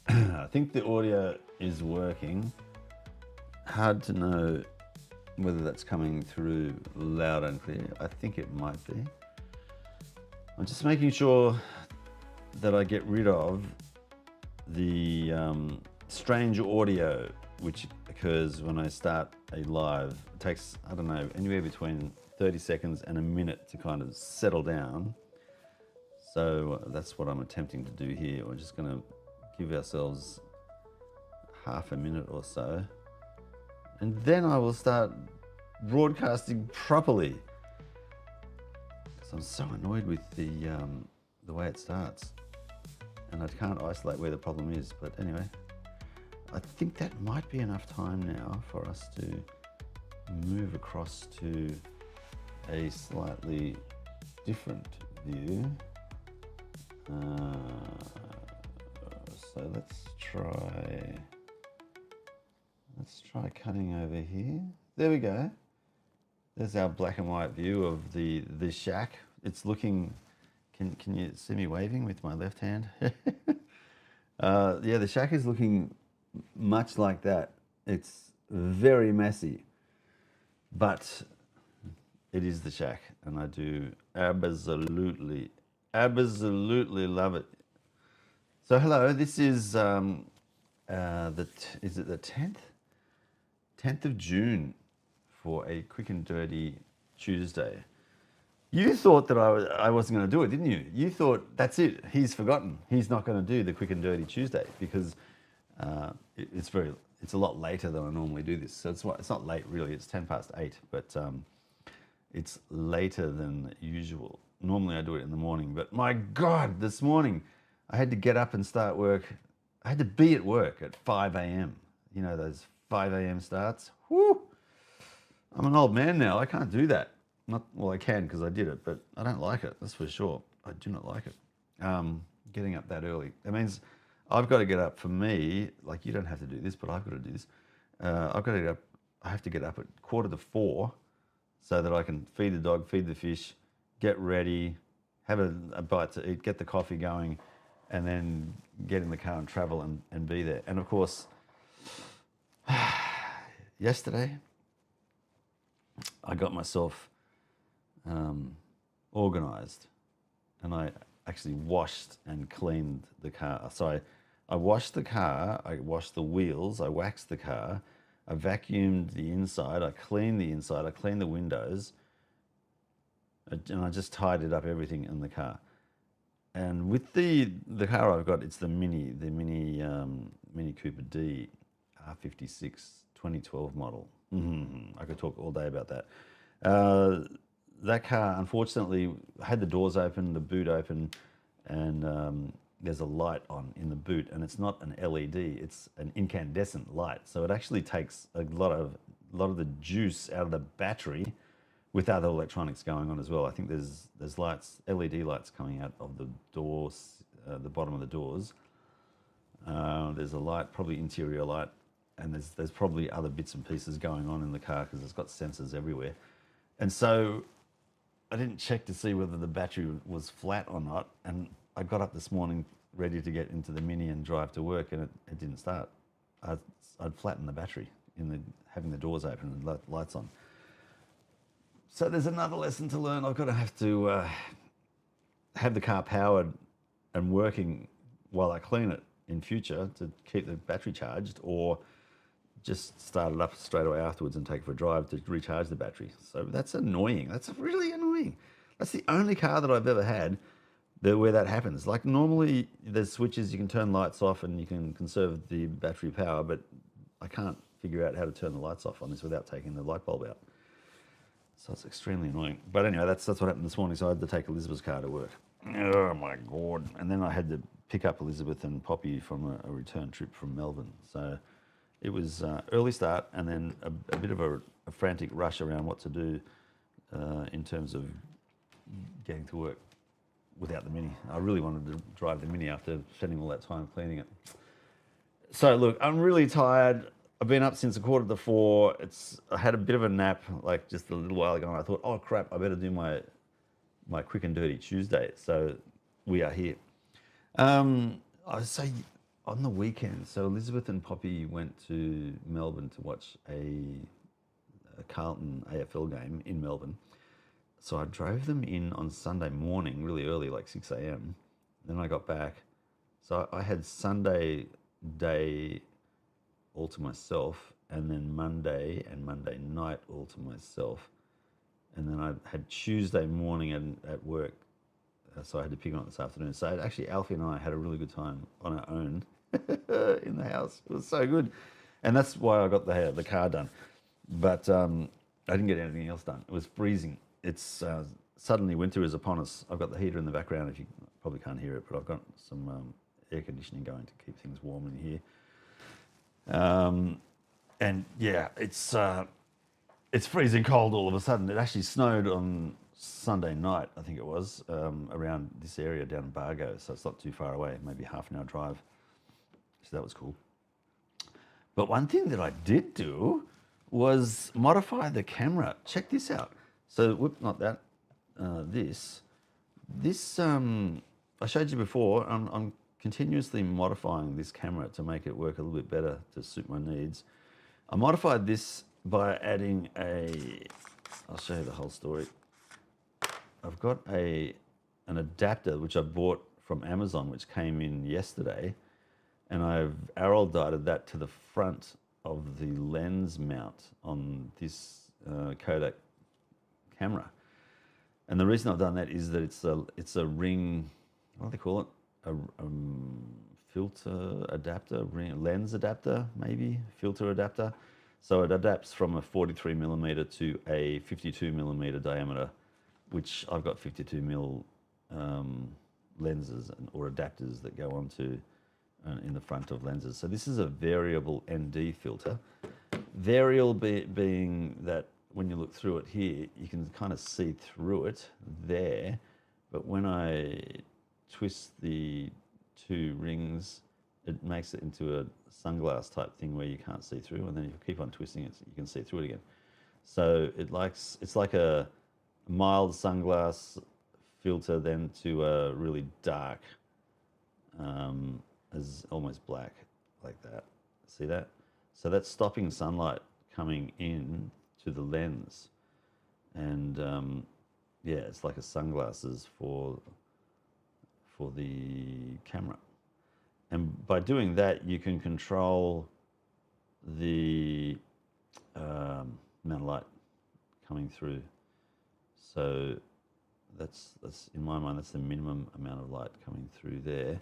I think the audio is working. Hard to know whether that's coming through loud and clear. I think it might be. I'm just making sure that I get rid of the strange audio which occurs when I start a live. It takes, I don't know, anywhere between 30 seconds and a minute to kind of settle down. So that's what I'm attempting to do here. We're just going to give ourselves half a minute or so, and then I will start broadcasting properly. Because I'm so annoyed with the way it starts, and I can't isolate where the problem is. But anyway, I think that might be enough time now for us to move across to a slightly different view. So let's try cutting over here. There we go. There's our black and white view of the shack. It's looking, can you see me waving with my left hand? Yeah, the shack is looking much like that. It's very messy, but it is the shack, and I do absolutely love it. So hello, this is is it the 10th? 10th of June for a quick and dirty Tuesday. You thought that I wasn't going to do it, didn't you? You thought, that's it, he's forgotten. He's not going to do the quick and dirty Tuesday because it's a lot later than I normally do this. So it's not late really, it's 10 past 8, but it's later than usual. Normally I do it in the morning, but my God, this morning I had to get up and start work. I had to be at work at 5 a.m. You know, those 5 a.m. starts. Whoo! I'm an old man now. I can't do that. Well, I can because I did it, but I don't like it. That's for sure. I do not like it. Getting up that early. It means I've got to get up. For me, like you don't have to do this, but I've got to do this. I've got to get up. I have to get up at 3:45 so that I can feed the dog, feed the fish, get ready, have a bite to eat, get the coffee going, and then get in the car and travel and be there. And of course, yesterday, I got myself organised, and I actually washed and cleaned the car. So I washed the car, I washed the wheels, I waxed the car, I vacuumed the inside, I cleaned the inside, I cleaned the windows, and I just tidied up everything in the car. And with the car I've got, it's the Mini Cooper D R56 2012 model. I could talk all day about that. That car, unfortunately, had the doors open, the boot open, and there's a light on in the boot, and it's not an LED; it's an incandescent light. So it actually takes a lot of the juice out of the battery, with other electronics going on as well. I think there's lights, LED lights coming out of the doors, the bottom of the doors. There's a light, probably interior light, and there's probably other bits and pieces going on in the car because it's got sensors everywhere. And so I didn't check to see whether the battery was flat or not. And I got up this morning ready to get into the Mini and drive to work, and it didn't start. I'd flattened the battery having the doors open and lights on. So there's another lesson to learn. I've got to have to have the car powered and working while I clean it in future to keep the battery charged, or just start it up straight away afterwards and take it for a drive to recharge the battery. So that's annoying. That's really annoying. That's the only car that I've ever had where that happens. Like normally there's switches, you can turn lights off and you can conserve the battery power, but I can't figure out how to turn the lights off on this without taking the light bulb out. So it's extremely annoying. But anyway, that's what happened this morning. So I had to take Elizabeth's car to work. Oh my God. And then I had to pick up Elizabeth and Poppy from a return trip from Melbourne. So it was early start and then a bit of a frantic rush around what to do in terms of getting to work without the Mini. I really wanted to drive the Mini after spending all that time cleaning it. So look, I'm really tired. I've been up since 3:45. I had a bit of a nap like just a little while ago, and I thought, oh crap, I better do my quick and dirty Tuesday. So we are here. I say on the weekend. So Elizabeth and Poppy went to Melbourne to watch a Carlton AFL game in Melbourne. So I drove them in on Sunday morning, really early, like 6 a.m. Then I got back. So I had Sunday day all to myself, and then Monday and Monday night all to myself. And then I had Tuesday morning at work, so I had to pick them up this afternoon. So actually, Alfie and I had a really good time on our own in the house. It was so good, and that's why I got the car done. But I didn't get anything else done. It was freezing. It's suddenly winter is upon us. I've got the heater in the background. If you probably can't hear it, but I've got some air conditioning going to keep things warm in here. And yeah, it's freezing cold all of a sudden. It actually snowed on Sunday night, I think it was, around this area down in Bargo, so it's not too far away, maybe half an hour drive. So that was cool. But one thing that I did do was modify the camera. Check this out. So, whoop, not that. This I showed you before. I'm continuously modifying this camera to make it work a little bit better to suit my needs. I modified this by adding I'll show you the whole story. I've got an adapter which I bought from Amazon, which came in yesterday, and I've araldite that to the front of the lens mount on this Kodak camera. And the reason I've done that is that it's a ring, what do they call it? A filter adapter, lens adapter, maybe filter adapter. So it adapts from a 43 millimeter to a 52 millimeter diameter, which I've got 52 mil lenses or adapters that go onto in the front of lenses. So this is a variable ND filter. Variable being that when you look through it here, you can kind of see through it there, but when I twist the two rings, it makes it into a sunglass type thing where you can't see through, and then if you keep on twisting it, you can see through it again. So it's like a mild sunglass filter then to a really dark, as almost black, like that. See that? So that's stopping sunlight coming in to the lens, and yeah, it's like a sunglasses for the camera. And by doing that, you can control the amount of light coming through. So that's in my mind, that's the minimum amount of light coming through there.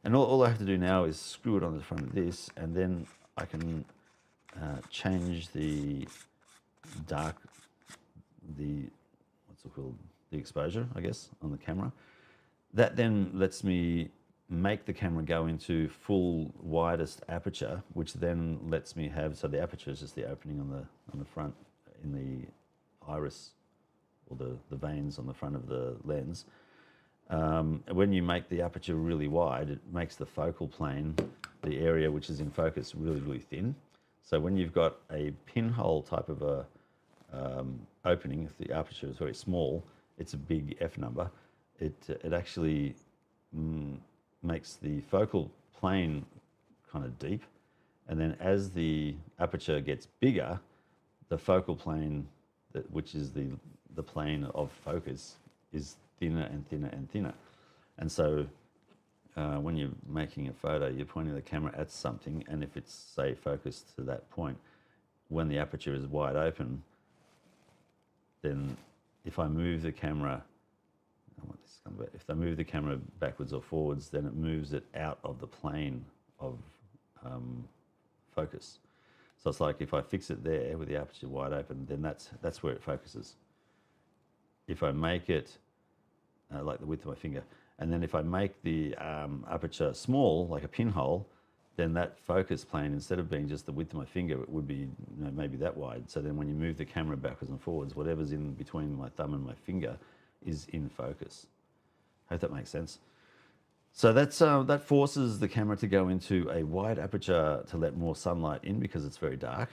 And all I have to do now is screw it on the front of this, and then I can change the what's it called? The exposure, I guess, on the camera. That then lets me make the camera go into full widest aperture, which then lets me have, so the aperture is just the opening on the front in the iris, or the veins on the front of the lens. When you make the aperture really wide, it makes the focal plane, the area which is in focus, really, really thin. So when you've got a pinhole type of a opening, if the aperture is very small, it's a big F number. It actually makes the focal plane kind of deep, and then as the aperture gets bigger, the focal plane, which is the plane of focus, is thinner and thinner and thinner. And so when you're making a photo, you're pointing the camera at something, and if it's, say, focused to that point, when the aperture is wide open, then if I move the camera, if I move the camera backwards or forwards, then it moves it out of the plane of focus. So it's like if I fix it there with the aperture wide open, then that's where it focuses. If I make it like the width of my finger, and then if I make the aperture small, like a pinhole, then that focus plane, instead of being just the width of my finger, it would be maybe that wide. So then when you move the camera backwards and forwards, whatever's in between my thumb and my finger is in focus. Hope that makes sense. So that forces the camera to go into a wide aperture to let more sunlight in because it's very dark.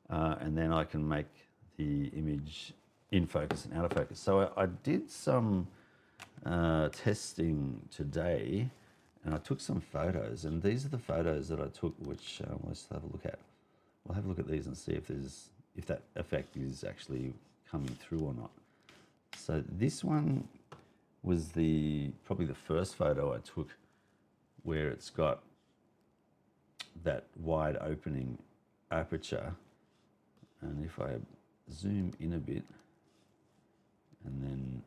And then I can make the image in focus and out of focus. So I did some testing today, and I took some photos, and these are the photos that I took, which let's have a look at. We'll have a look at these and see if that effect is actually coming through or not. So this one was probably the first photo I took where it's got that wide opening aperture. And if I zoom in a bit and then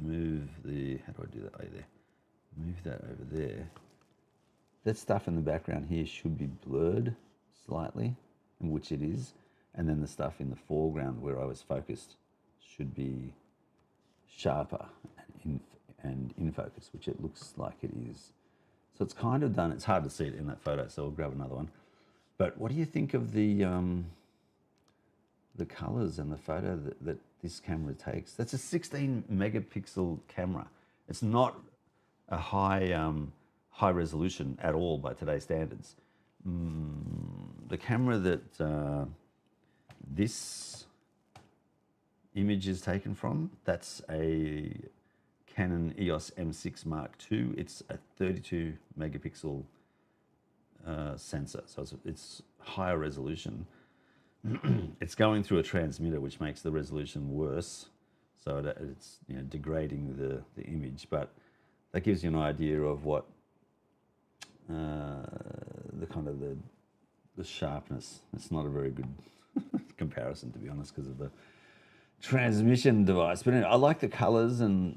move how do I do that? Oh, there. Move that over there. That stuff in the background here should be blurred slightly, in which it is. And then the stuff in the foreground where I was focused should be sharper and in focus, which it looks like it is. So it's kind of done. It's hard to see it in that photo, so I'll grab another one. But what do you think of the colors and the photo that this camera takes? That's a 16 megapixel camera. It's not a high resolution at all by today's standards. The camera that this image is taken from, that's a Canon EOS M6 Mark II. It's a 32 megapixel sensor, so it's higher resolution. It's going through a transmitter, which makes the resolution worse, so that it's degrading the image. But that gives you an idea of what the kind of the sharpness. It's not a very good comparison, to be honest, because of the transmission device. But anyway, I like the colors and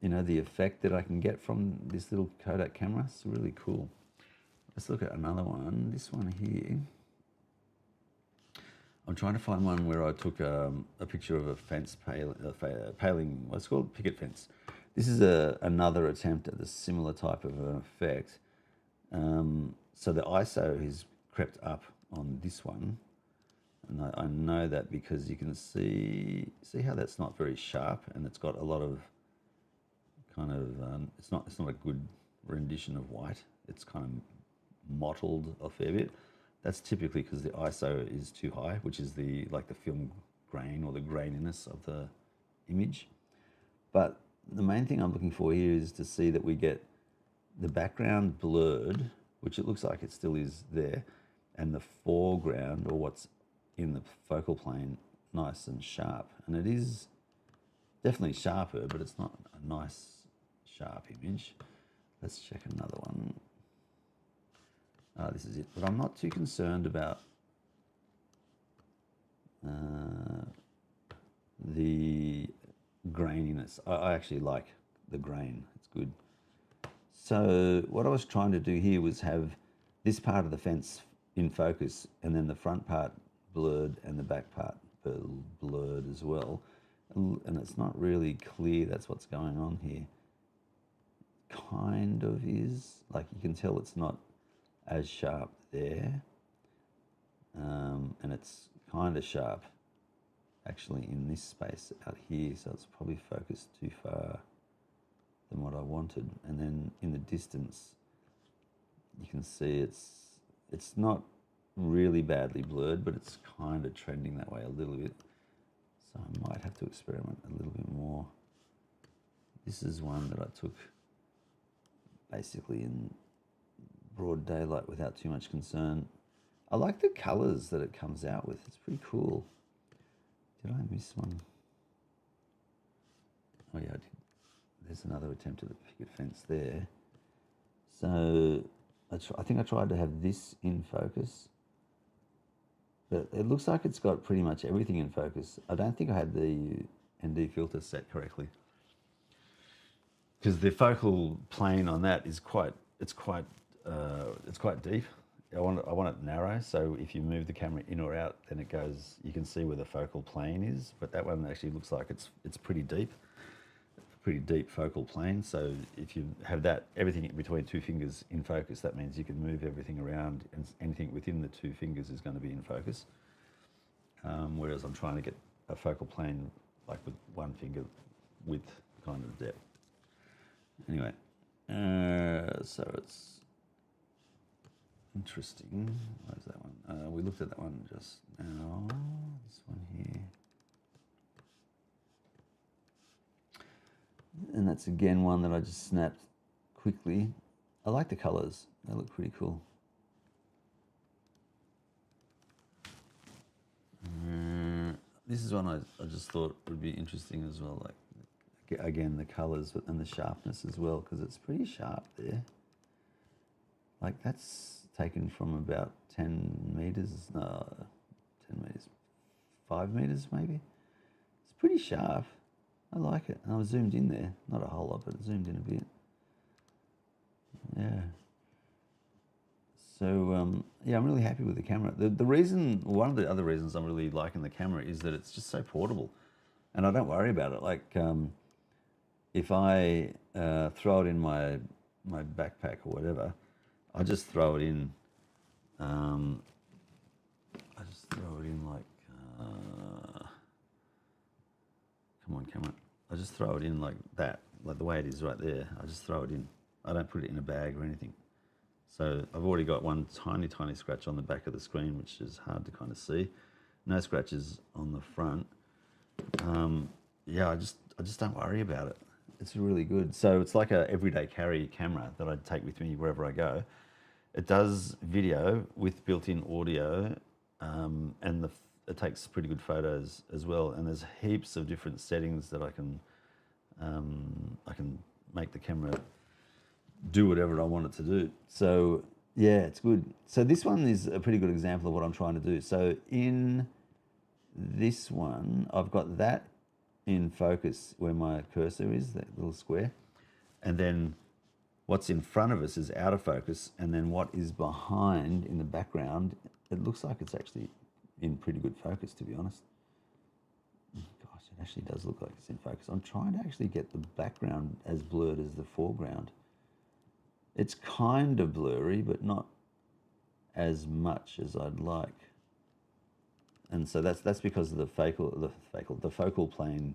the effect that I can get from this little Kodak camera. It's really cool. Let's look at another one. This one here. I'm trying to find one where I took a picture of a fence paling, what's it called? Picket fence. This is another attempt at a similar type of an effect. So the ISO has crept up on this one. And I know that because you can see how that's not very sharp, and it's got a lot of kind of it's not a good rendition of white. It's kind of mottled a fair bit. That's typically because the ISO is too high, which is like the film grain or the graininess of the image. But the main thing I'm looking for here is to see that we get the background blurred, which it looks like it still is there, and the foreground, or what's in the focal plane, nice and sharp. And it is definitely sharper, but it's not a nice sharp image. Let's check another one. This is it. But I'm not too concerned about the graininess. I actually like the grain. It's good. So what I was trying to do here was have this part of the fence in focus, and then the front part blurred and the back part blurred as well. And it's not really clear that's what's going on here. Kind of is. Like, you can tell it's not as sharp there. And it's kind of sharp actually in this space out here, so it's probably focused too far than what I wanted. And then in the distance, you can see it's not really badly blurred, but it's kind of trending that way a little bit. So I might have to experiment a little bit more. This is one that I took basically in broad daylight without too much concern. I like the colors that it comes out with. It's pretty cool. Did I miss one? Oh yeah, I did. There's another attempt at the picket fence there. So I think I tried to have this in focus, but it looks like it's got pretty much everything in focus. I don't think I had the ND filter set correctly, because the focal plane on that is quite deep. I want it narrow, so if you move the camera in or out, then it goes. You can see where the focal plane is, but that one actually looks like it's pretty deep. Pretty deep focal plane. So if you have that, everything between two fingers in focus, that means you can move everything around, and anything within the two fingers is going to be in focus. Whereas I'm trying to get a focal plane like with one finger width kind of depth. Anyway, so it's interesting. Where's that one? We looked at that one just now. This one here. And that's again one that I just snapped quickly. I like the colours. They look pretty cool. This is one I just thought would be interesting as well. Like, again, the colours and the sharpness as well, because it's pretty sharp there. Like, that's taken from about 10 metres. No, 10 metres. 5 metres maybe. It's pretty sharp. I like it. And I was zoomed in there. Not a whole lot, but zoomed in a bit. Yeah. So, yeah, I'm really happy with the camera. The reason, one of the other reasons I'm really liking the camera is that it's just so portable. And I don't worry about it. Like, if I throw it in my backpack or whatever, I just throw it in. I just throw it in like, come on, camera. I just throw it in like that, like the way it is right there. I just throw it in. I don't put it in a bag or anything. So I've already got one tiny, tiny scratch on the back of the screen, which is hard to kind of see. No scratches on the front. Yeah, I just don't worry about it. It's really good. So it's like a everyday carry camera that I take with me wherever I go. It does video with built-in audio, and it takes pretty good photos as well. And there's heaps of different settings that I can make the camera do whatever I want it to do. So yeah, it's good. So this one is a pretty good example of what I'm trying to do. So in this one, I've got that in focus where my cursor is, that little square. And then what's in front of us is out of focus. And then what is behind in the background, it looks like it's actually in pretty good focus, to be honest. Gosh, it actually does look like it's in focus. I'm trying to actually get the background as blurred as the foreground. It's kind of blurry, but not as much as I'd like. And so that's because of the focal plane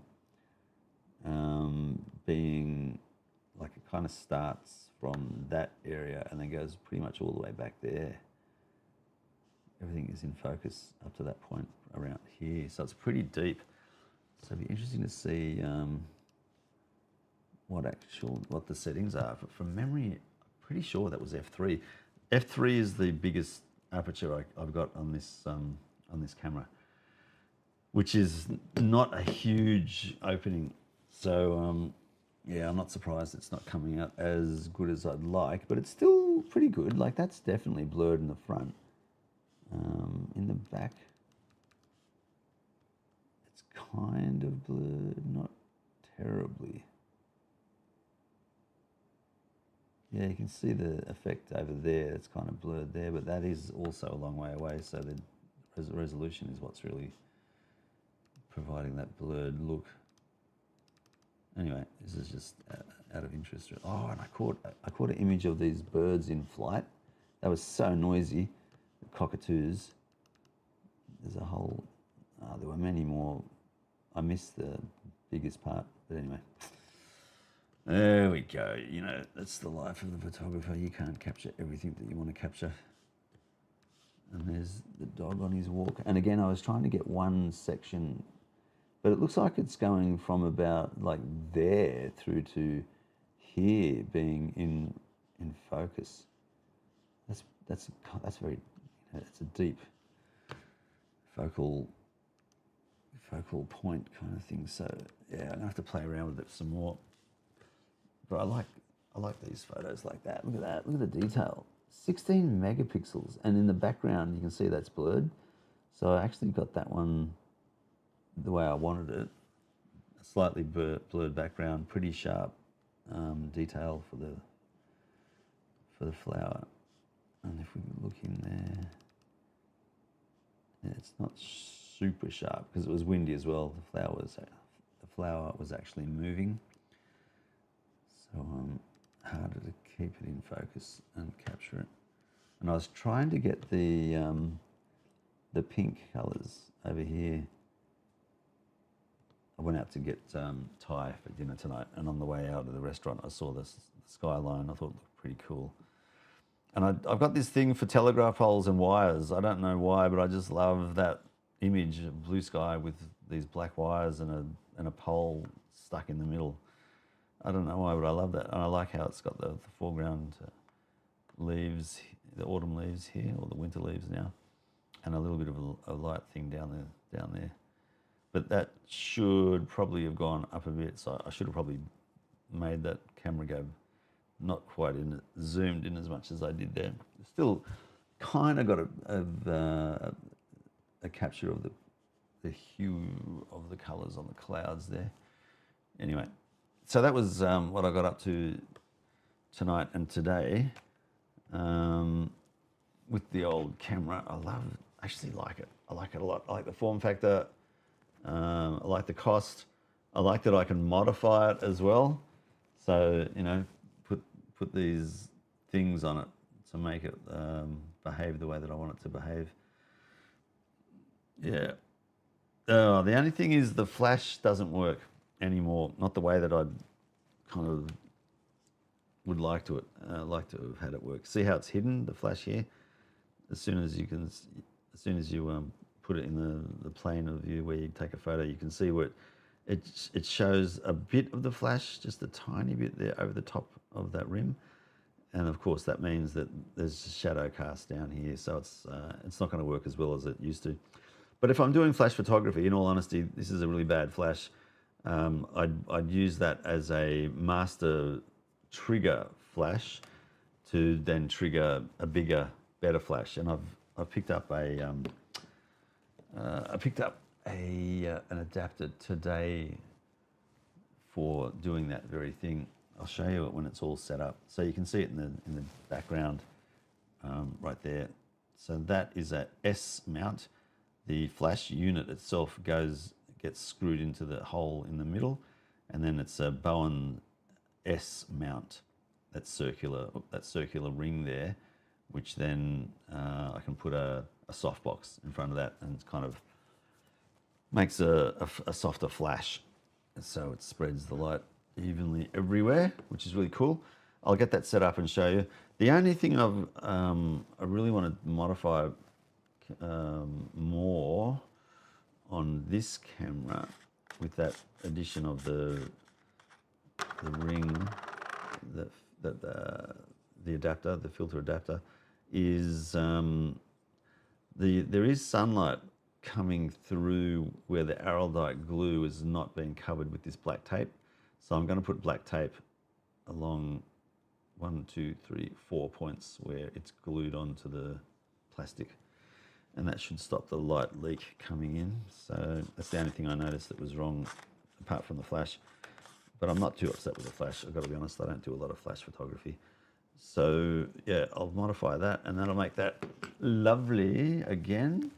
being like, it kind of starts from that area and then goes pretty much all the way back there. Everything is in focus up to that point around here. So it's pretty deep. So it'd be interesting to see what the settings are. But from memory, pretty sure that was f3. F3 is the biggest aperture I've got on this camera, which is not a huge opening. So yeah, I'm not surprised it's not coming out as good as I'd like, but it's still pretty good. Like, that's definitely blurred in the front. In the back, it's kind of blurred, not terribly. Yeah, you can see the effect over there. It's kind of blurred there, but that is also a long way away. So the resolution is what's really providing that blurred look. Anyway, this is just out of interest. Oh, and I caught an image of these birds in flight. That was so noisy. The cockatoos. There's a whole. There were many more. I missed the biggest part, but anyway. There we go. You know, that's the life of the photographer. You can't capture everything that you want to capture. And there's the dog on his walk. And again, I was trying to get one section, but it looks like it's going from about like there through to here being in focus. That's very, it's a deep focal point kind of thing. So yeah, I'm gonna have to play around with it some more. But I like these photos like that. Look at that. Look at the detail. 16 megapixels, and in the background you can see that's blurred. So I actually got that one the way I wanted it. A slightly blurred background, pretty sharp detail for the flower. And if we look in there, yeah, it's not super sharp because it was windy as well. The flower was actually moving. So harder to keep it in focus and capture it. And I was trying to get the pink colours over here. I went out to get Thai for dinner tonight, and on the way out of the restaurant, I saw the skyline. I thought it looked pretty cool. And I've got this thing for telegraph poles and wires. I don't know why, but I just love that image of blue sky with these black wires and a pole stuck in the middle. I don't know why, but I love that. And I like how it's got the foreground leaves, the autumn leaves here, or the winter leaves now, and a little bit of a light thing down there. But that should probably have gone up a bit, so I should have probably made that camera go not quite zoomed in as much as I did there. Still kind of got a capture of the hue of the colours on the clouds there. Anyway, so that was what I got up to tonight and today with the old camera. Actually like it. I like it a lot. I like the form factor. I like the cost. I like that I can modify it as well. So, put these things on it to make it behave the way that I want it to behave. Yeah. The only thing is the flash doesn't work anymore. Not the way that I'd kind of would like to have had it work. See how it's hidden, the flash here? As soon as you put it in the plane of view where you take a photo, you can see where it shows a bit of the flash, just a tiny bit there over the top of that rim. And of course that means that there's a shadow cast down here, so it's not going to work as well as it used to. But if I'm doing flash photography, in all honesty, this is a really bad flash. I'd use that as a master trigger flash to then trigger a bigger, better flash. And I've picked up an adapter today for doing that very thing. I'll show you it when it's all set up, so you can see it in the background right there. So that is a S mount. The flash unit itself gets screwed into the hole in the middle, and then it's a Bowen S mount, that circular ring there, which then I can put a softbox in front of that, and it kind of makes a softer flash, so it spreads the light evenly everywhere, which is really cool. I'll get that set up and show you. The only thing I really want to modify more on this camera, with that addition of the ring, the adapter, the filter adapter, is there is sunlight coming through where the araldite glue is not being covered with this black tape. So I'm going to put black tape along 1, 2, 3, 4 points where it's glued onto the plastic, and that should stop the light leak coming in. So that's the only thing I noticed that was wrong, apart from the flash. But I'm not too upset with the flash. I've got to be honest, I don't do a lot of flash photography. So yeah, I'll modify that, and that'll make that lovely again.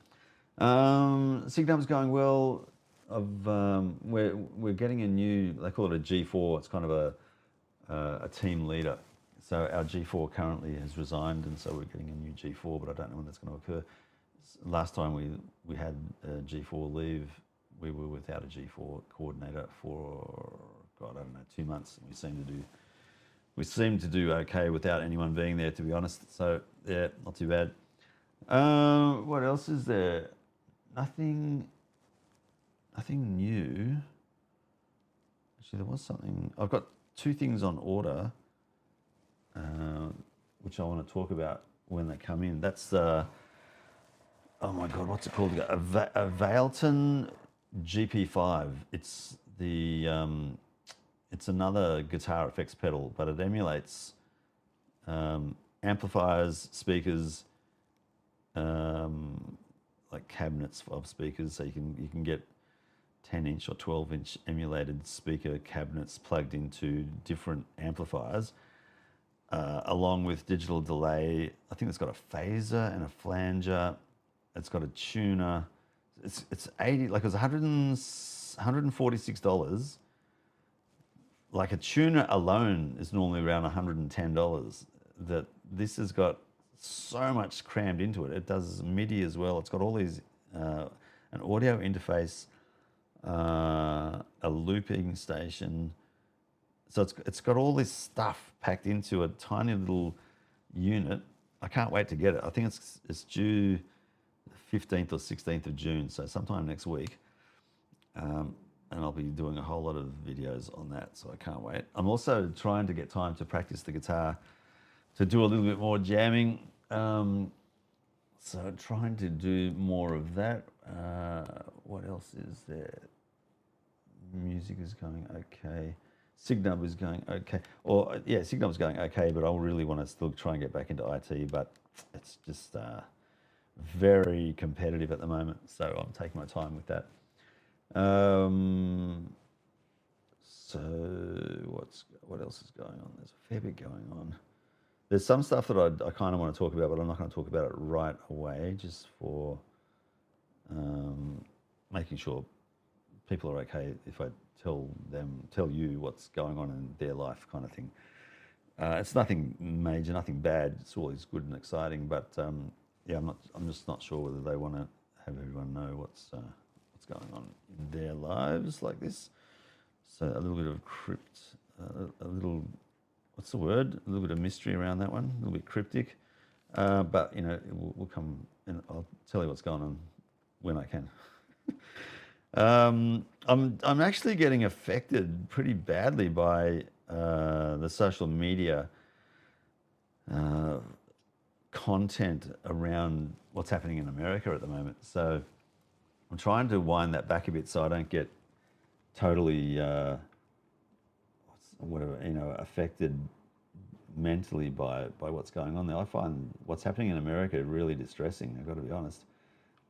Signum's going well. We're getting a new, they call it a G4. It's kind of a team leader. So our G4 currently has resigned, and so we're getting a new G4, but I don't know when that's going to occur. Last time we had a G4 leave, we were without a G4 coordinator for, God, I don't know, 2 months. We seem to do okay without anyone being there, to be honest. So yeah, not too bad. What else is there? Nothing new. Actually, there was something. I've got 2 things on order, which I want to talk about when they come in. That's oh my God, what's it called? A Vailton GP5. It's it's another guitar effects pedal, but it emulates amplifiers, speakers, like cabinets of speakers. So you can get 10-inch or 12-inch emulated speaker cabinets plugged into different amplifiers, along with digital delay. I think it's got a phaser and a flanger. It's got a tuner. It's 80, like it was $146. Like a tuner alone is normally around $110. That this has got so much crammed into it. It does MIDI as well. It's got all these, an audio interface, a looping station. So it's got all this stuff packed into a tiny little unit. I can't wait to get it. I think it's due the 15th or 16th of June, so sometime next week. And and I'll be doing a whole lot of videos on that, so I can't wait. I'm also trying to get time to practice the guitar, to do a little bit more jamming. So trying to do more of that. What else is there? Music is going okay. Signum is going okay. Or yeah, Signum is going okay, but I really want to still try and get back into IT, but it's just very competitive at the moment. So I'm taking my time with that. So what else is going on? There's a fair bit going on. There's some stuff that I kind of want to talk about, but I'm not going to talk about it right away, just for making sure people are okay if I tell you what's going on in their life, kind of thing. It's nothing major, nothing bad. It's always good and exciting, but yeah, I'm just not sure whether they want to have everyone know what's going on in their lives like this. So a little bit of a little, what's the word? A little bit of mystery around that one, a little bit cryptic. But you know, we'll come and I'll tell you what's going on when I can. I'm actually getting affected pretty badly by the social media content around what's happening in America at the moment. So I'm trying to wind that back a bit so I don't get totally affected mentally by what's going on there. I find what's happening in America really distressing, I've got to be honest.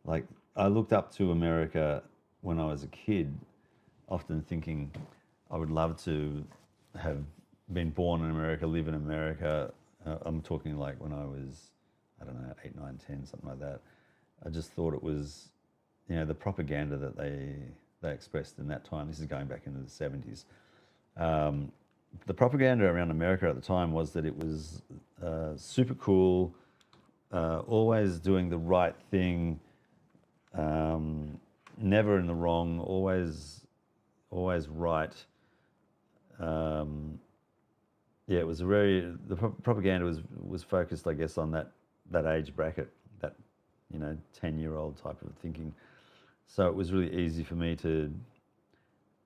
Like, I looked up to America when I was a kid, often thinking I would love to have been born in America, live in America. I'm talking like when I was, I don't know, 8, 9, 10, something like that. I just thought it was, you know, the propaganda that they expressed in that time. This is going back into the 70s. The propaganda around America at the time was that it was super cool, always doing the right thing, never in the wrong, always right. Yeah, it was the propaganda was focused, I guess, on that age bracket, that, you know, 10-year-old type of thinking. So it was really easy for me to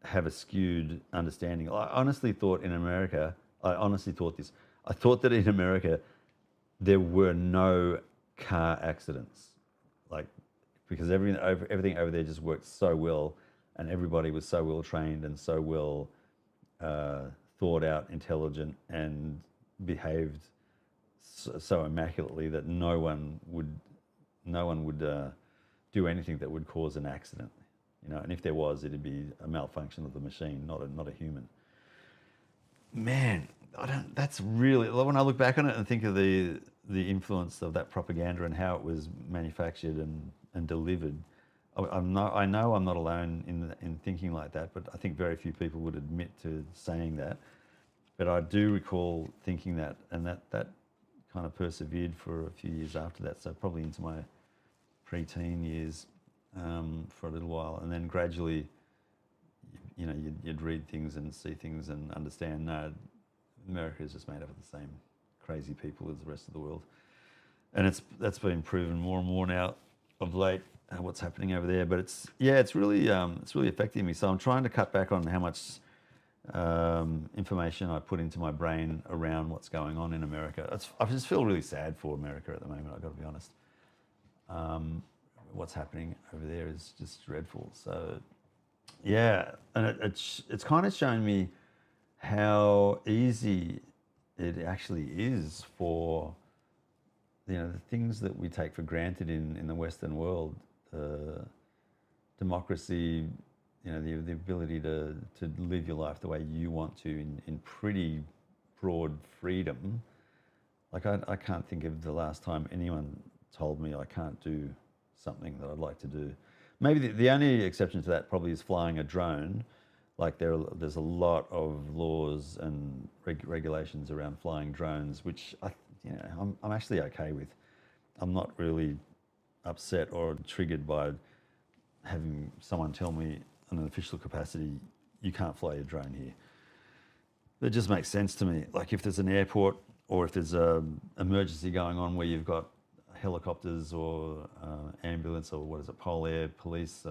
have a skewed understanding. I honestly thought this. I thought that in America there were no car accidents, like, because everything over there just worked so well, and everybody was so well trained and so well thought out, intelligent, and behaved so immaculately that no one would do anything that would cause an accident, you know. And if there was, it'd be a malfunction of the machine, not a human. Man, that's really, when I look back on it and think of the influence of that propaganda and how it was manufactured and delivered. I know I'm not alone in thinking like that, but I think very few people would admit to saying that. But I do recall thinking that, and that kind of persevered for a few years after that. So probably into my preteen years, for a little while, and then gradually, you know, you'd read things and see things and understand, no, America is just made up of the same crazy people as the rest of the world, and that's been proven more and more now of late, what's happening over there. But it's really affecting me. So I'm trying to cut back on how much information I put into my brain around what's going on in America. I just feel really sad for America at the moment, I've got to be honest. What's happening over there is just dreadful. So yeah, and it's kind of shown me how easy it actually is for, you know, the things that we take for granted in the Western world, democracy, you know, the ability to live your life the way you want to in pretty broad freedom. Like, I can't think of the last time anyone told me I can't do something that I'd like to do. Maybe the only exception to that probably is flying a drone. Like, there's a lot of laws and regulations around flying drones, which I'm actually okay with. I'm not really upset or triggered by having someone tell me in an official capacity, you can't fly your drone here. It just makes sense to me. Like, if there's an airport or if there's an emergency going on where you've got helicopters or ambulance or pole air police,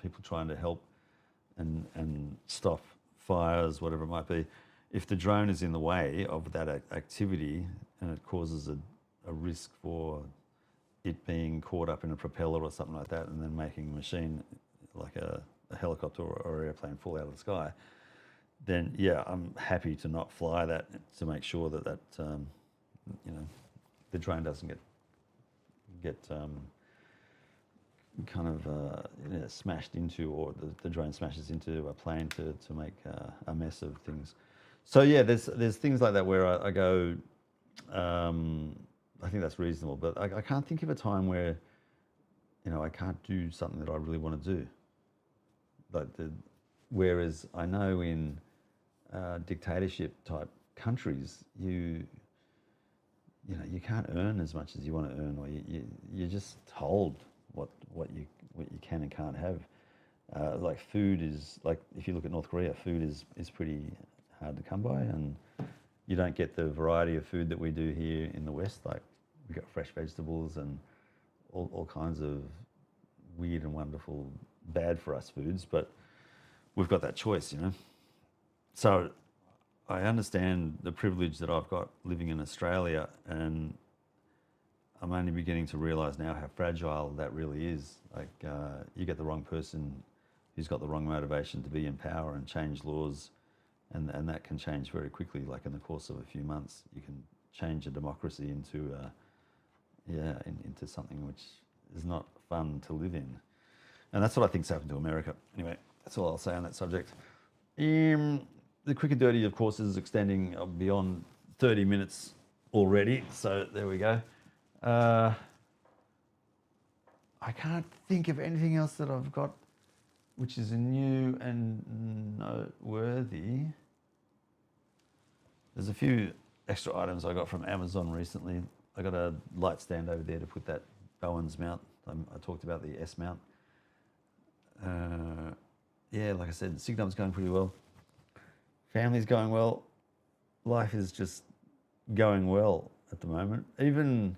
people trying to help and stop fires, whatever it might be. If the drone is in the way of that activity and it causes a risk for it being caught up in a propeller or something like that, and then making a machine like a helicopter or airplane fall out of the sky, then yeah, I'm happy to not fly that to make sure that the drone doesn't get kind of smashed into, or the drone smashes into a plane to make a mess of things. So yeah, there's things like that where I go, I think that's reasonable, but I can't think of a time where, I can't do something that I really want to do. Whereas I know in dictatorship type countries, you can't earn as much as you want to earn, or you're just told what you can and can't have. Like food is, like if you look at North Korea, food is pretty hard to come by, and you don't get the variety of food that we do here in the West. Like we got fresh vegetables and all kinds of weird and wonderful, bad for us foods, but we've got that choice, So I understand the privilege that I've got living in Australia, and I'm only beginning to realise now how fragile that really is. Like you get the wrong person who's got the wrong motivation to be in power and change laws, and that can change very quickly. Like in the course of a few months, you can change a democracy into something which is not fun to live in. And that's what I think's happened to America. Anyway, that's all I'll say on that subject. The quick and dirty, of course, is extending beyond 30 minutes already. So there we go. I can't think of anything else that I've got which is new and noteworthy. There's a few extra items I got from Amazon recently. I got a light stand over there to put that Bowen's mount. I talked about the S mount. Yeah, like I said, Signum's going pretty well. Family's going well. Life is just going well at the moment. Even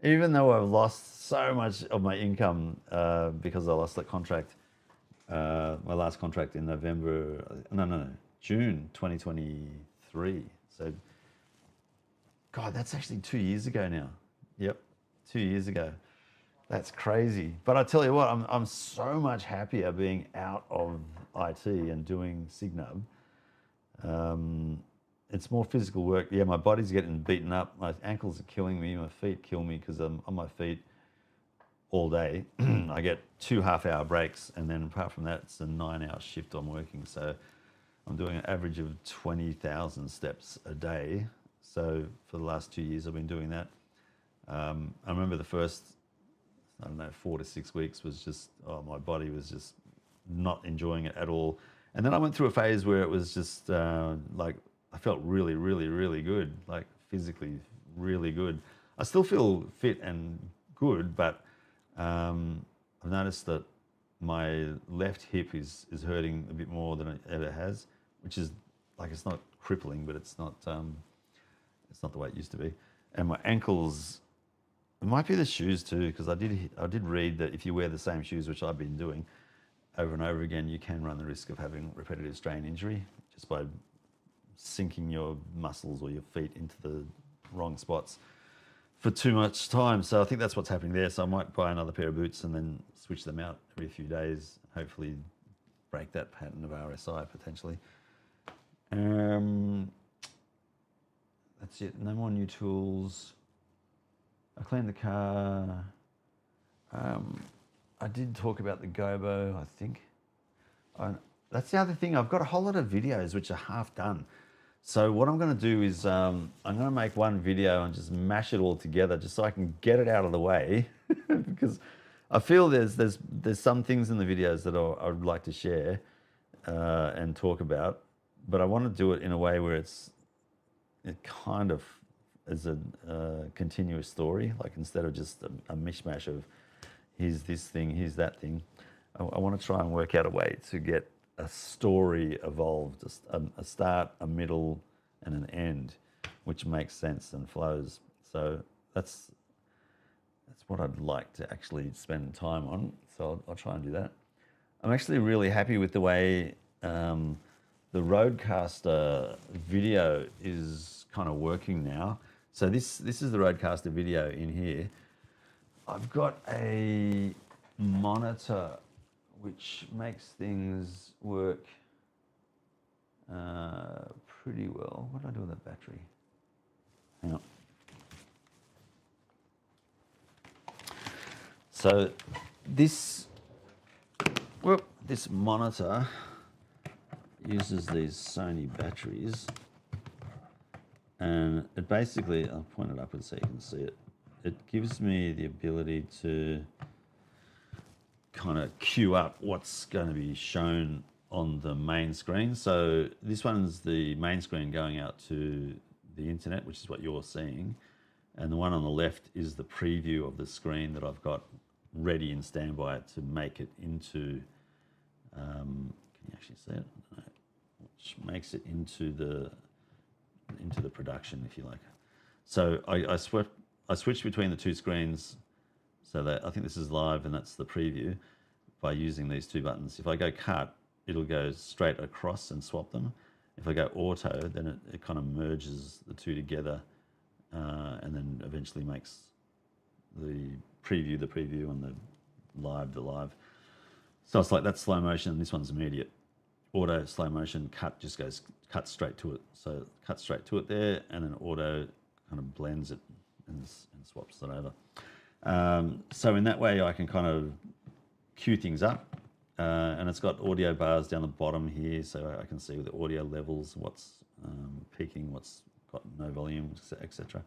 though I've lost so much of my income because I lost that contract, my last contract in June 2023. So, God, that's actually 2 years ago now. Yep, 2 years ago. That's crazy. But I tell you what, I'm so much happier being out of IT and doing Signum. It's more physical work. Yeah, my body's getting beaten up. My ankles are killing me. My feet kill me because I'm on my feet all day. I get 2 half-hour breaks, and then apart from that, it's a 9-hour shift I'm working. So I'm doing an average of 20,000 steps a day. So for the last 2 years, I've been doing that. I remember the first, 4 to 6 weeks was just, my body was just not enjoying it at all. And then I went through a phase where it was just like, I felt really, really, really good, like physically really good. I still feel fit and good, but I've noticed that my left hip is hurting a bit more than it ever has, which is like, it's not crippling, but it's not the way it used to be. And my ankles, it might be the shoes too, because I did read that if you wear the same shoes, which I've been doing over and over again, you can run the risk of having repetitive strain injury just by sinking your muscles or your feet into the wrong spots for too much time. So I think that's what's happening there. So I might buy another pair of boots and then switch them out every few days, hopefully break that pattern of RSI potentially. That's it. No more new tools. I cleaned the car. I did talk about the Gobo, I think. That's the other thing. I've got a whole lot of videos which are half done. So what I'm going to do is I'm going to make one video and just mash it all together just so I can get it out of the way because I feel there's some things in the videos that I would like to share and talk about, but I want to do it in a way where it kind of is a continuous story, like instead of just a mishmash of here's this thing, here's that thing. I want to try and work out a way to get a story evolved, a start, a middle, and an end, which makes sense and flows. So that's what I'd like to actually spend time on. So I'll try and do that. I'm actually really happy with the way the Rodecaster video is kind of working now. So this is the Rodecaster video in here. I've got a monitor which makes things work pretty well. What do I do with that battery? Hang on. So this monitor uses these Sony batteries, and it basically, I'll point it upwards so you can see it. It gives me the ability to kind of queue up what's going to be shown on the main screen. So this one's the main screen going out to the internet, which is what you're seeing. And the one on the left is the preview of the screen that I've got ready and standby to make it into, can you actually see it? No, which makes it into the production, if you like. So I switched between the two screens, so that I think this is live and that's the preview, by using these two buttons. If I go cut, it'll go straight across and swap them. If I go auto, then it kind of merges the two together, and then eventually makes the preview and the live. So it's like that's slow motion, this one's immediate. Auto, slow motion, cut just goes cut straight to it. So cut straight to it there, and then auto kind of blends it and swaps it over. So in that way I can kind of queue things up, and it's got audio bars down the bottom here, so I can see the audio levels, what's peaking, what's got no volume, etc.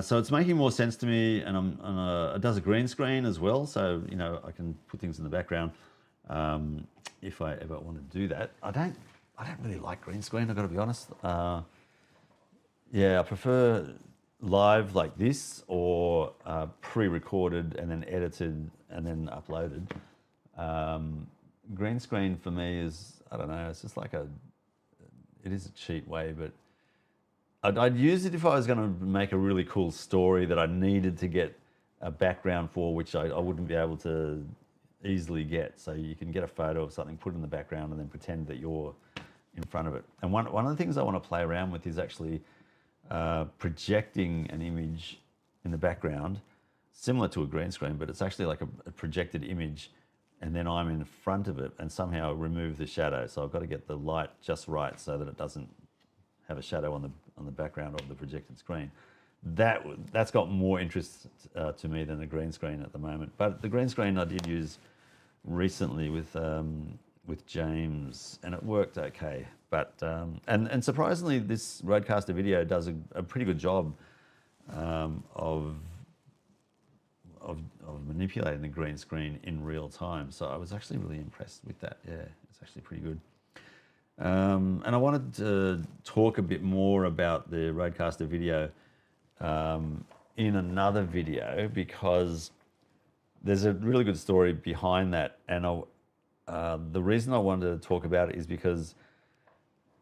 So it's making more sense to me, and it does a green screen as well, so you know I can put things in the background if I ever want to do that. I don't really like green screen, I've got to be honest. Yeah, I prefer live like this, or pre-recorded and then edited and then uploaded. Green screen for me is, I don't know, it's just like it is a cheap way, but I'd use it if I was going to make a really cool story that I needed to get a background for, which I wouldn't be able to easily get. So you can get a photo of something, put it in the background, and then pretend that you're in front of it. And one of the things I want to play around with is actually projecting an image in the background, similar to a green screen, but it's actually like a projected image, and then I'm in front of it and somehow remove the shadow. So I've got to get the light just right so that it doesn't have a shadow on the background of the projected screen. That's got more interest to me than the green screen at the moment. But the green screen I did use recently with James, and it worked okay. But and surprisingly, this Rodecaster video does a pretty good job of manipulating the green screen in real time. So I was actually really impressed with that. Yeah, it's actually pretty good. And I wanted to talk a bit more about the Rodecaster video in another video, because there's a really good story behind that. And the reason I wanted to talk about it is because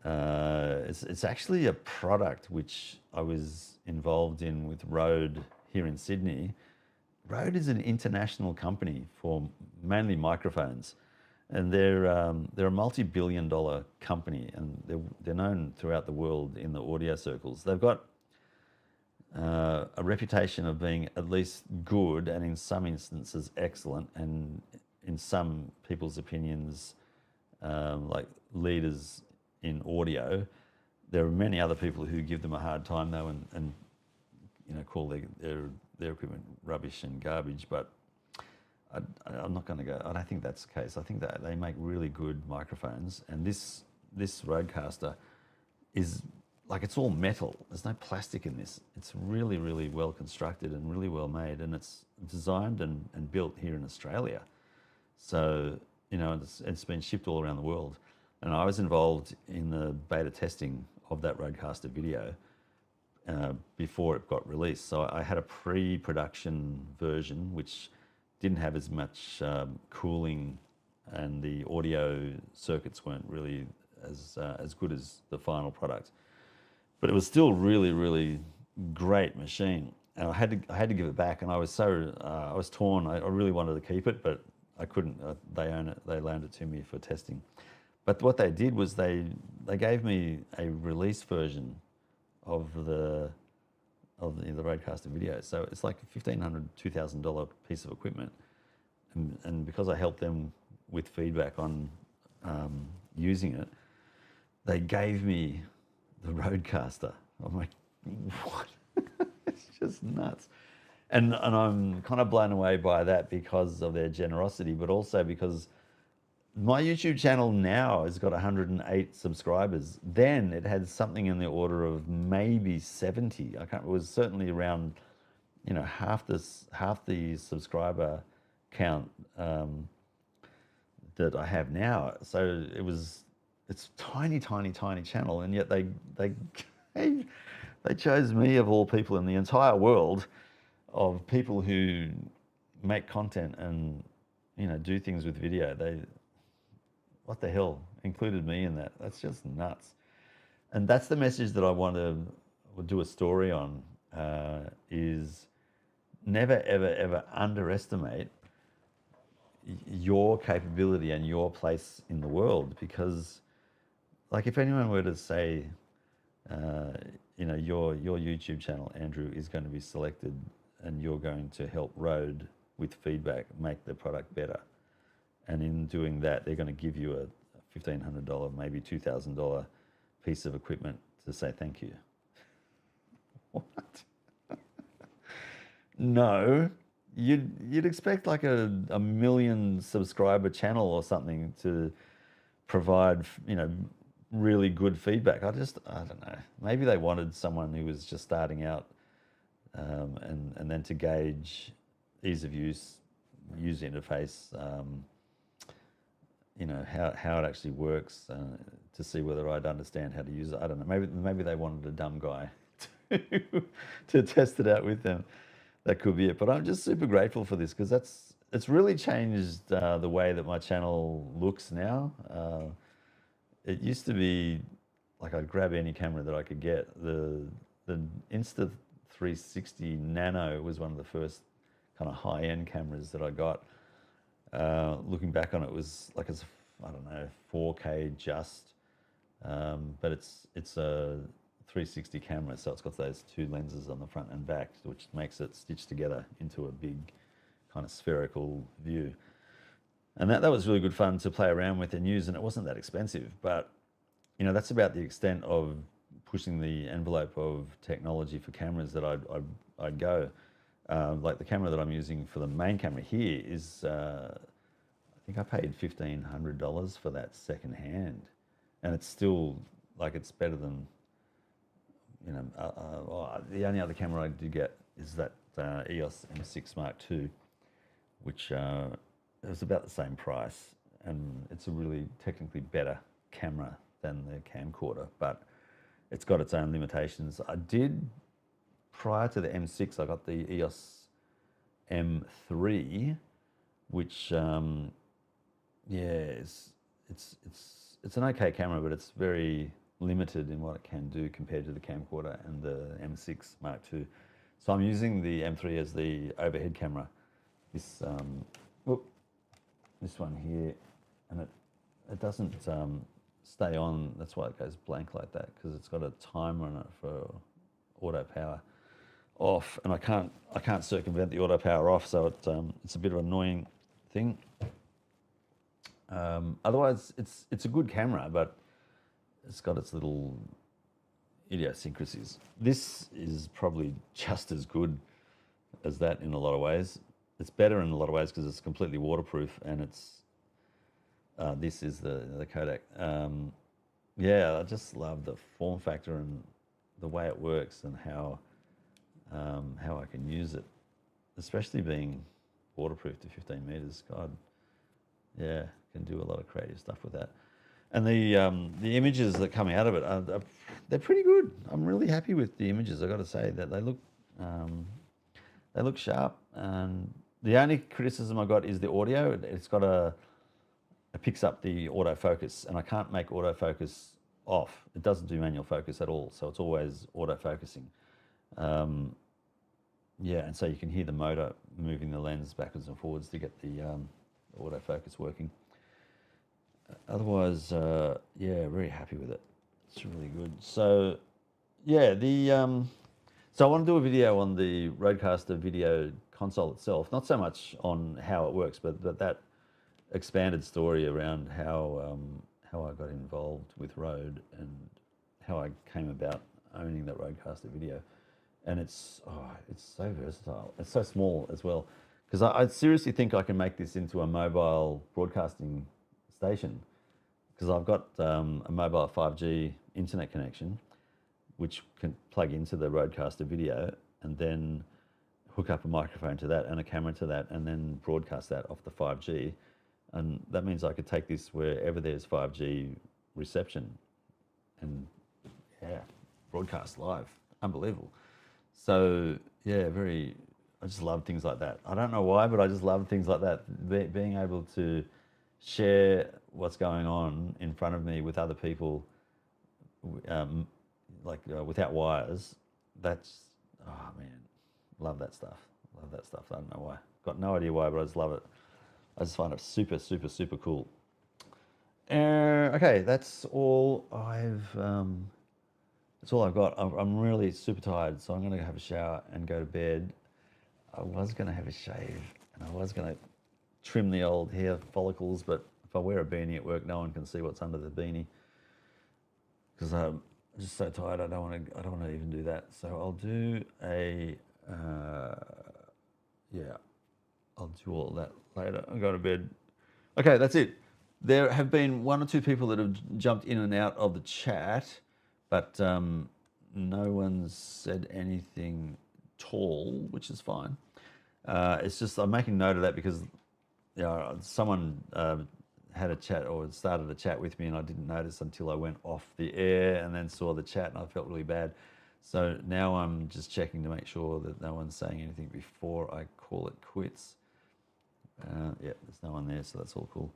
it's actually a product which I was involved in with Rode here in Sydney. Rode is an international company for mainly microphones, and they're a multi-billion-dollar company, and they're known throughout the world in the audio circles. They've got a reputation of being at least good, and in some instances excellent, and in some people's opinions, like leaders in audio. There are many other people who give them a hard time though, and you know, call their equipment rubbish and garbage. But I'm not going to go. I don't think that's the case. I think that they make really good microphones, and this Rodecaster is like, it's all metal. There's no plastic in this. It's really, really well constructed and really well made, and it's designed and built here in Australia. So you know, it's been shipped all around the world. And I was involved in the beta testing of that Rodecaster video before it got released. So I had a pre-production version which didn't have as much cooling, and the audio circuits weren't really as good as the final product. But it was still really, really great machine. And I had to give it back, and I was torn. I really wanted to keep it, but I couldn't. They own it. They loaned it to me for testing. But what they did was they gave me a release version of the Rodecaster video. So it's like a $1,500, $2,000 piece of equipment, and because I helped them with feedback on using it, they gave me the Rodecaster. I'm like, what? It's just nuts. And I'm kind of blown away by that because of their generosity, but also because my YouTube channel now has got 108 subscribers. Then it had something in the order of maybe 70. I can't. It was certainly around, half the subscriber count that I have now. So it's tiny, tiny, tiny channel, and yet they chose me of all people in the entire world, of people who make content and do things with video. What the hell, included me in that. That's just nuts. And that's the message that I want to do a story on, is never, ever, ever underestimate your capability and your place in the world. Because, like, if anyone were to say, your YouTube channel, Andrew, is going to be selected and you're going to help Rode with feedback make the product better. And in doing that, they're going to give you a $1,500, maybe $2,000 piece of equipment to say thank you. What? No, you'd expect like a million subscriber channel or something to provide, really good feedback. I don't know. Maybe they wanted someone who was just starting out, and then to gauge ease of use, user interface, how it actually works, to see whether I'd understand how to use it. I don't know. Maybe they wanted a dumb guy to test it out with them. That could be it. But I'm just super grateful for this, because it's really changed the way that my channel looks now. It used to be like I'd grab any camera that I could get. The Insta360 Nano was one of the first kind of high-end cameras that I got. Looking back on it, was like I don't know, 4K just, but it's a 360 camera, so it's got those two lenses on the front and back, which makes it stitched together into a big kind of spherical view. And that was really good fun to play around with and use, and it wasn't that expensive. But that's about the extent of pushing the envelope of technology for cameras that I'd go. Like the camera that I'm using for the main camera here is, I think I paid $1,500 for that second hand, and it's still like it's better than, the only other camera I did get is that EOS M6 Mark II, which it was about the same price, and it's a really technically better camera than the camcorder, but it's got its own limitations. I did, prior to the M6, I got the EOS M3, which it's an okay camera, but it's very limited in what it can do compared to the camcorder and the M6 Mark II. So I'm using the M3 as the overhead camera. This one here, and it doesn't stay on. That's why it goes blank like that, because it's got a timer on it for auto power off, and I can't circumvent the auto power off, so it's a bit of an annoying thing. Otherwise, it's a good camera, but it's got its little idiosyncrasies. This is probably just as good as that in a lot of ways. It's better in a lot of ways because it's completely waterproof, and this is the Kodak. I just love the form factor and the way it works, and how I can use it, especially being waterproof to 15 meters. God, yeah, can do a lot of creative stuff with that. And the images that come out of it they're pretty good. I'm really happy with the images. I got to say that they look sharp. And the only criticism I got is the audio. It's got it picks up the autofocus, and I can't make autofocus off. It doesn't do manual focus at all, so it's always autofocusing. And so you can hear the motor moving the lens backwards and forwards to get the autofocus working. Otherwise, yeah, very happy with it. It's really good. So, yeah, so I want to do a video on the Rodecaster video console itself. Not so much on how it works, but that expanded story around how I got involved with Rode and how I came about owning that Rodecaster video. And it's so versatile. It's so small as well, because I seriously think I can make this into a mobile broadcasting station, because I've got a mobile 5G internet connection, which can plug into the Rodecaster video and then hook up a microphone to that and a camera to that and then broadcast that off the 5G. And that means I could take this wherever there's 5G reception and, yeah, broadcast live. Unbelievable. So, yeah, I just love things like that. I don't know why, but I just love things like that. Being able to share what's going on in front of me with other people, without wires, that's, oh man, love that stuff. Love that stuff. I don't know why. Got no idea why, but I just love it. I just find it super, super, super cool. Okay, that's all I've got. I'm really super tired, so I'm going to have a shower and go to bed. I was going to have a shave, and I was going to trim the old hair follicles, but if I wear a beanie at work, no one can see what's under the beanie, because I'm just so tired. I don't want to even do that. So I'll do I'll do all that later. I'll go to bed. Okay, that's it. There have been one or two people that have jumped in and out of the chat, but no one's said anything tall, which is fine. It's just I'm making note of that because someone had a chat or started a chat with me and I didn't notice until I went off the air and then saw the chat and I felt really bad. So now I'm just checking to make sure that no one's saying anything before I call it quits. Yeah, there's no one there, so that's all cool.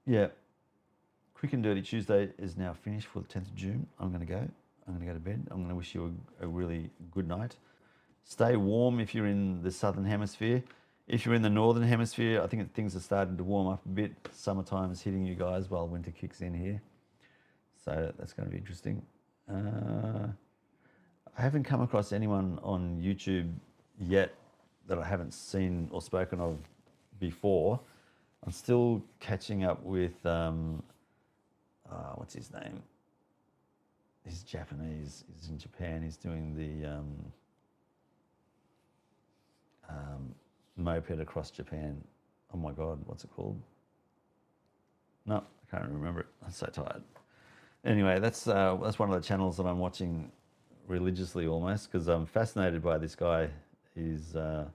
Yeah, Quick and Dirty Tuesday is now finished for the 10th of June. I'm going to go to bed. I'm going to wish you a really good night. Stay warm if you're in the southern hemisphere. If you're in the northern hemisphere, I think things are starting to warm up a bit. Summertime is hitting you guys while winter kicks in here. So that's going to be interesting. I haven't come across anyone on YouTube yet that I haven't seen or spoken of before. I'm still catching up with, what's his name? He's Japanese. He's in Japan. He's doing the moped across Japan. Oh my God, what's it called? No, I can't remember it. I'm so tired. Anyway, that's one of the channels that I'm watching religiously almost, because I'm fascinated by this guy. He's a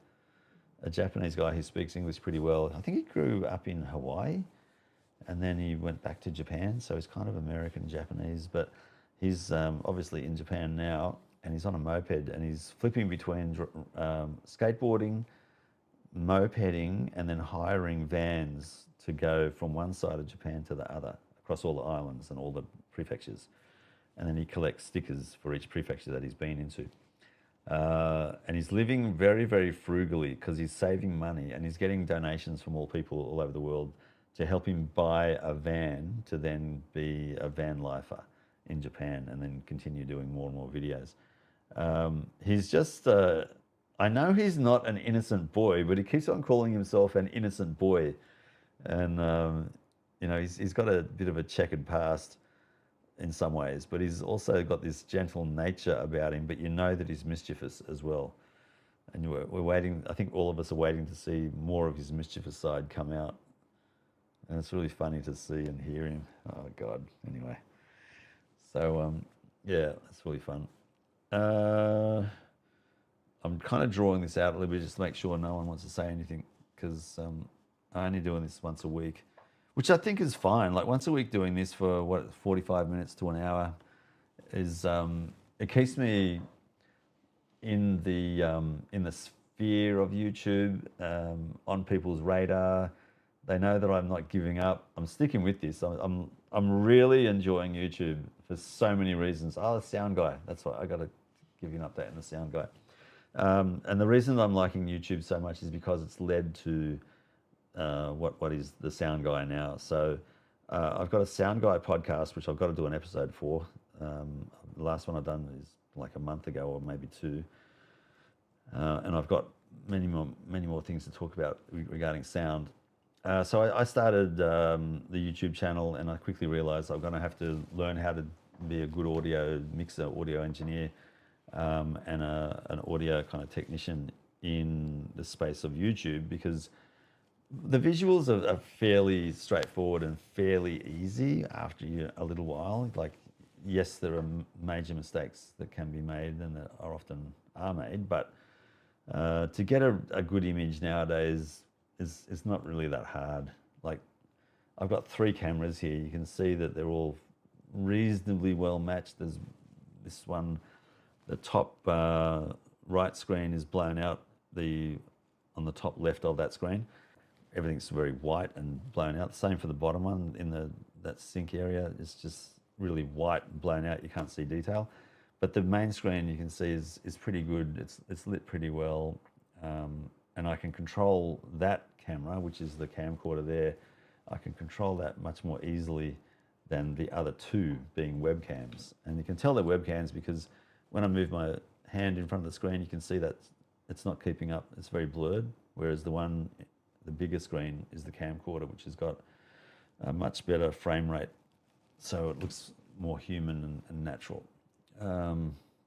Japanese guy who speaks English pretty well. I think he grew up in Hawaii and then he went back to Japan. So he's kind of American Japanese, but he's obviously in Japan now and he's on a moped and he's flipping between skateboarding, mopeding, and then hiring vans to go from one side of Japan to the other across all the islands and all the prefectures. And then he collects stickers for each prefecture that he's been into. And he's living very, very frugally because he's saving money and he's getting donations from all people all over the world to help him buy a van to then be a van lifer in Japan and then continue doing more and more videos. He's just, I know he's not an innocent boy, but he keeps on calling himself an innocent boy. And, he's got a bit of a checkered past in some ways, but he's also got this gentle nature about him, but you know that he's mischievous as well. And we're waiting, I think all of us are waiting to see more of his mischievous side come out. And it's really funny to see and hear him. Oh, God. Anyway. So, yeah, it's really fun. I'm kind of drawing this out a little bit just to make sure no one wants to say anything, because I'm only doing this once a week, which I think is fine. Like once a week doing this for 45 minutes to an hour is, it keeps me in the sphere of YouTube, on people's radar. They know that I'm not giving up. I'm sticking with this. I'm really enjoying YouTube for so many reasons. Oh, the sound guy. That's why I got to give you an update on the sound guy. And the reason I'm liking YouTube so much is because it's led to what is the sound guy now. So I've got a sound guy podcast, which I've got to do an episode for. The last one I've done is like a month ago or maybe two, and I've got many more things to talk about regarding sound. So I started the YouTube channel, and I quickly realised I'm going to have to learn how to be a good audio mixer, audio engineer, and an audio kind of technician in the space of YouTube, because the visuals are fairly straightforward and fairly easy after a little while. Like, yes, there are major mistakes that can be made and that are often are made, but to get a good image nowadays is not really that hard. Like, I've got 3 cameras here. You can see that they're all reasonably well matched. There's this one, the top right screen is blown out. On the top left of that screen, everything's very white and blown out. Same for the bottom one in that sync area. It's just really white and blown out. You can't see detail. But the main screen you can see is pretty good. It's lit pretty well, and I can control that camera, which is the camcorder there. I can control that much more easily than the other 2 being webcams. And you can tell they're webcams because when I move my hand in front of the screen, you can see that it's not keeping up. It's very blurred. Whereas the bigger screen is the camcorder, which has got a much better frame rate, so it looks more human and natural.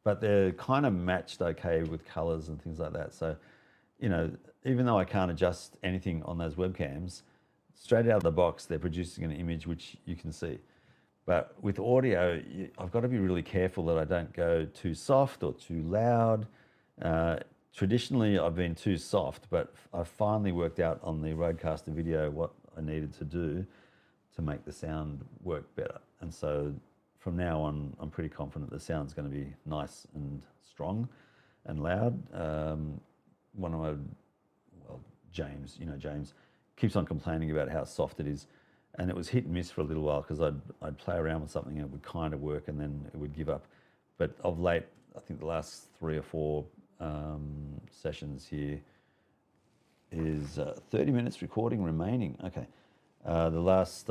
But they're kind of matched okay with colors and things like that. So, even though I can't adjust anything on those webcams, straight out of the box, they're producing an image which you can see. But with audio, I've got to be really careful that I don't go too soft or too loud. Traditionally, I've been too soft, but I finally worked out on the Rodecaster video what I needed to do to make the sound work better. And so from now on, I'm pretty confident the sound's going to be nice and strong and loud. One of my, James, James keeps on complaining about how soft it is. And it was hit and miss for a little while because I'd play around with something and it would kind of work and then it would give up. But of late, I think the last 3 or 4 sessions here is 30 minutes recording remaining. Okay. The last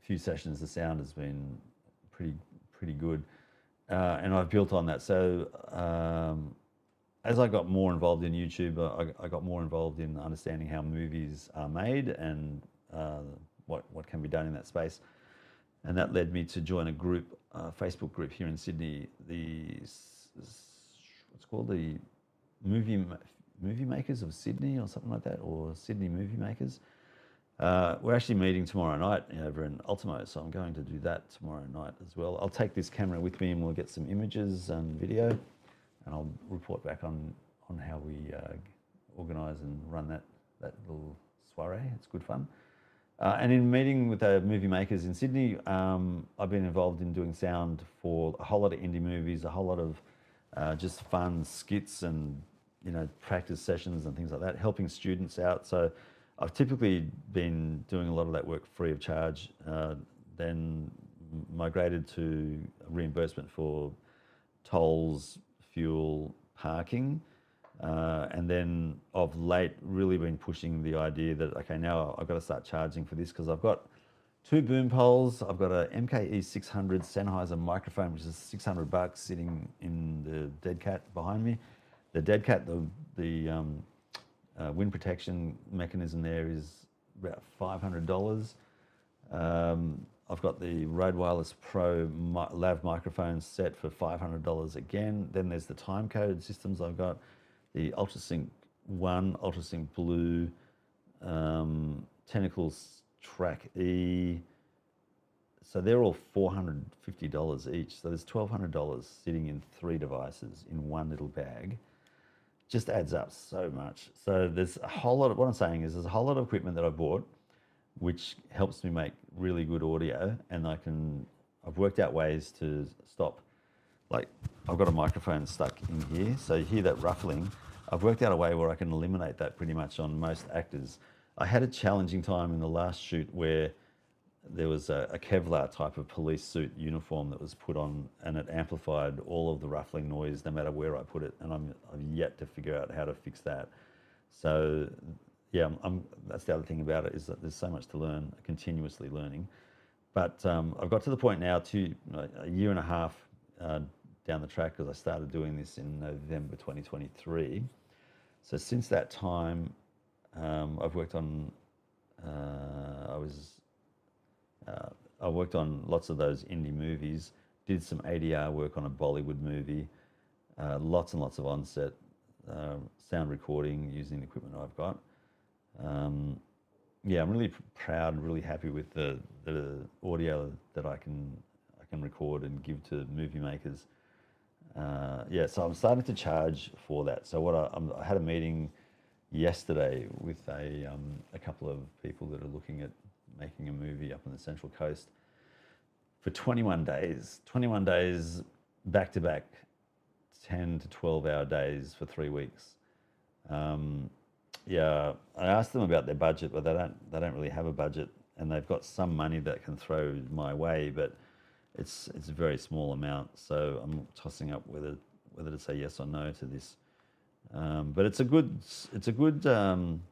few sessions, the sound has been pretty good. And I've built on that. So as I got more involved in YouTube, I got more involved in understanding how movies are made and what can be done in that space. And that led me to join a group, Facebook group here in Sydney, what's called the Movie Makers of Sydney or something like that, or Sydney Movie Makers. We're actually meeting tomorrow night over in Ultimo, so I'm going to do that tomorrow night as well. I'll take this camera with me and we'll get some images and video, and I'll report back on how we organise and run that little soiree. It's good fun. And in meeting with the movie makers in Sydney, I've been involved in doing sound for a whole lot of indie movies, a whole lot of just fun skits and practice sessions and things like that, helping students out. So I've typically been doing a lot of that work free of charge, then migrated to reimbursement for tolls, fuel, parking, and then of late really been pushing the idea that, okay, now I've got to start charging for this because I've got 2 boom poles, I've got a MKE 600 Sennheiser microphone, which is $600 sitting in the Dead Cat behind me. The Dead Cat, the wind protection mechanism there is about $500. I've got the Rode Wireless Pro lav microphone set for $500 again. Then there's the time code systems I've got, the UltraSync 1, UltraSync Blue, Tentacles Track E. So they're all $450 each. So there's $1,200 sitting in 3 devices in one little bag. Just adds up so much. So there's a whole lot of, what I'm saying is there's a whole lot of equipment that I bought which helps me make really good audio, and I've worked out ways to stop. Like, I've got a microphone stuck in here, so you hear that ruffling. I've worked out a way where I can eliminate that pretty much on most actors. I had a challenging time in the last shoot where there was a Kevlar type of police suit uniform that was put on, and it amplified all of the ruffling noise no matter where I put it, and I've yet to figure out how to fix that. So yeah, that's the other thing about it is that there's so much to learn, continuously learning. But I've got to the point now, a year and a half down the track, because I started doing this in November 2023. So since that time, I've worked on, I was, I worked on lots of those indie movies, did some ADR work on a Bollywood movie, lots and lots of on-set sound recording using the equipment I've got. Yeah, I'm really proud and really happy with the audio that I can record and give to movie makers. Yeah, so I'm starting to charge for that. So I had a meeting yesterday with a couple of people that are looking at making a movie up on the Central Coast for 21 days. 21 days back to back, 10 to 12-hour days for 3 weeks. Yeah, I asked them about their budget, but they don't really have a budget, and they've got some money that can throw my way, but it's a very small amount. So I'm tossing up whether to say yes or no to this. But it's a good step in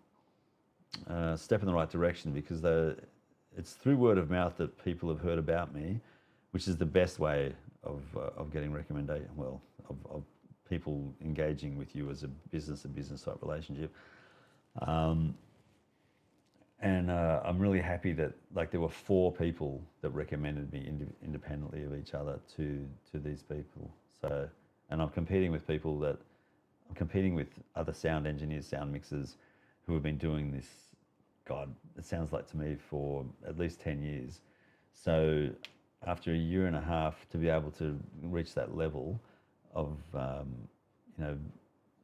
the right direction, because it's through word of mouth that people have heard about me, which is the best way of getting recommendation. Well, of people engaging with you as a business type relationship. And I'm really happy that there were 4 people that recommended me independently of each other to these people. So, and I'm competing with other sound engineers, sound mixers who have been doing this, God, it sounds like to me, for at least 10 years. So after a year and a half to be able to reach that level of,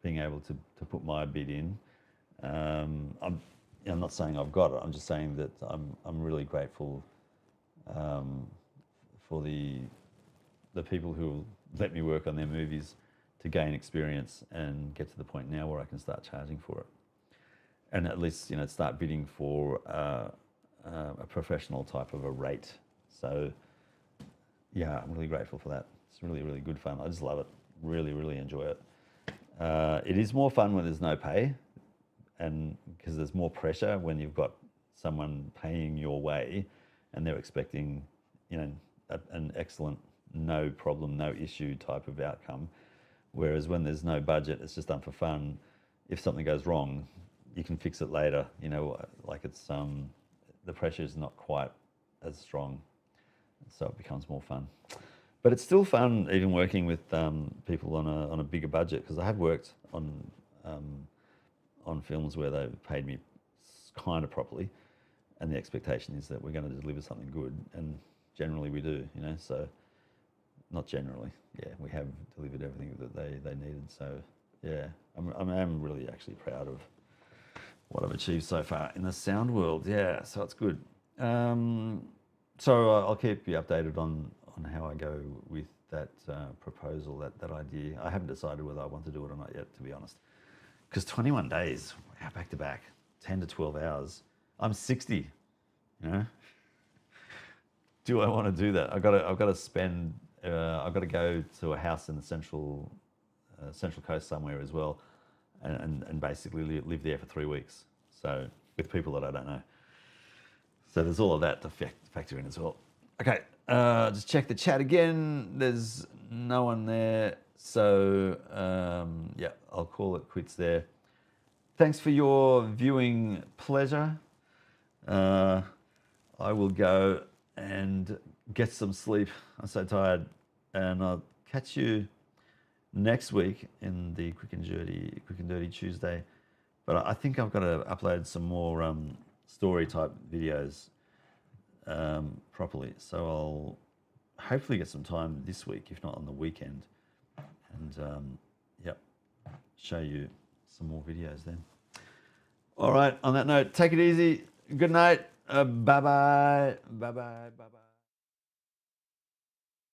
being able to put my bid in, I'm not saying I've got it. I'm just saying that I'm really grateful for the people who let me work on their movies to gain experience and get to the point now where I can start charging for it, and at least start bidding for a professional type of a rate. So yeah, I'm really grateful for that. It's really, really good fun. I just love it. Really, really enjoy it. It is more fun when there's no pay, and because there's more pressure when you've got someone paying your way and they're expecting, an excellent, no problem, no issue type of outcome. Whereas when there's no budget, it's just done for fun. If something goes wrong, you can fix it later. It's the pressure is not quite as strong, so it becomes more fun. But it's still fun even working with people on a bigger budget, because I have worked on films where they've paid me kind of properly, and the expectation is that we're going to deliver something good, and generally we do, so not generally, yeah, we have delivered everything that they needed. So yeah, I'm really actually proud of what I've achieved so far in the sound world. Yeah, so it's good. So I'll keep you updated on how I go with that proposal, that idea. I haven't decided whether I want to do it or not yet, to be honest. Because 21 days, back to back, 10 to 12 hours. I'm 60, Do I want to do that? I've got to spend. I've got to go to a house in the Central Coast somewhere as well, and basically live there for 3 weeks. So with people that I don't know. So there's all of that to factor in as well. Okay, just check the chat again. There's no one there. So yeah, I'll call it quits there. Thanks for your viewing pleasure. I will go and get some sleep. I'm so tired. And I'll catch you next week in the Quick and Dirty Tuesday. But I think I've got to upload some more story type videos properly. So I'll hopefully get some time this week, if not on the weekend. And yep, show you some more videos then. All right, on that note, take it easy. Good night. Bye-bye. Bye-bye. Bye-bye.